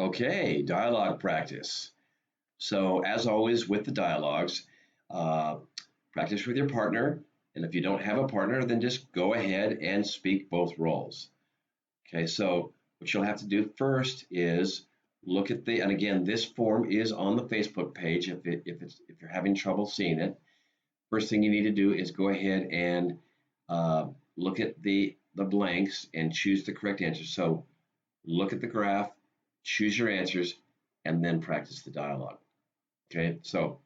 Okay, dialogue practice. So as always with the dialogues, uh, practice with your partner. And if you don't have a partner, then just go ahead and speak both roles. Okay, so what you'll have to do first is look at and again, this form is on the Facebook page if you're having trouble seeing it. First thing you need to do is go ahead and look at the blanks and choose the correct answer. So look at the graph, choose your answers, and then practice the dialogue. Okay, so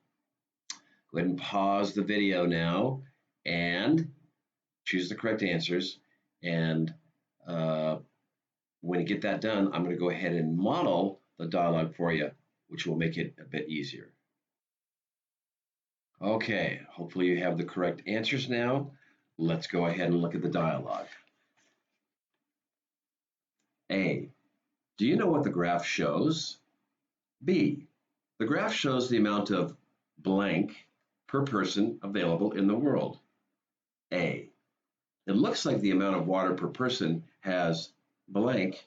go ahead and pause the video now and choose the correct answers. And when you get that done, I'm going to go ahead and model the dialogue for you, which will make it a bit easier. Okay, hopefully you have the correct answers now. Let's go ahead and look at the dialogue. A, do you know what the graph shows? B, the graph shows the amount of blank per person available in the world. A, it looks like the amount of water per person has blank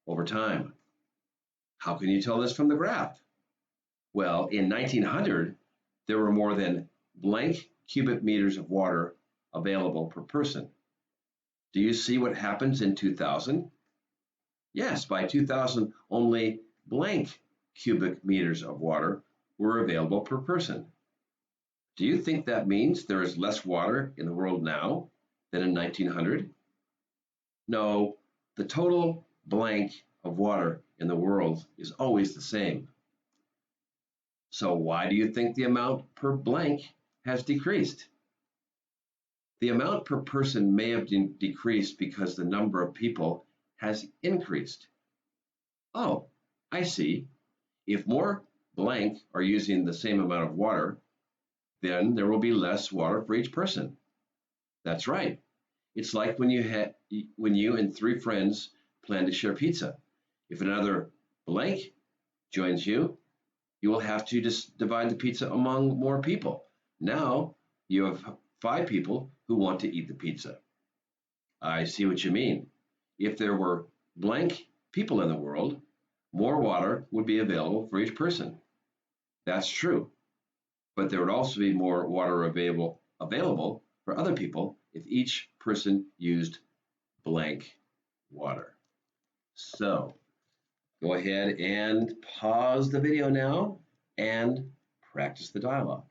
over time. How can you tell this from the graph? Well, in 1900, there were more than blank cubic meters of water available per person. Do you see what happens in 2000? Yes, by 2000, only blank cubic meters of water were available per person. Do you think that means there is less water in the world now than in 1900? No, the total blank of water in the world is always the same. So why do you think the amount per blank has decreased? The amount per person may have decreased because the number of people has increased. Oh, I see. If more blank are using the same amount of water, then there will be less water for each person. That's right. It's like when you and 3 friends plan to share pizza. If another blank joins you, you will have to just divide the pizza among more people. Now you have 5 people who want to eat the pizza. I see what you mean. If there were blank people in the world, more water would be available for each person. That's true. But there would also be more water available for other people if each person used blank water. So go ahead and pause the video now and practice the dialogue.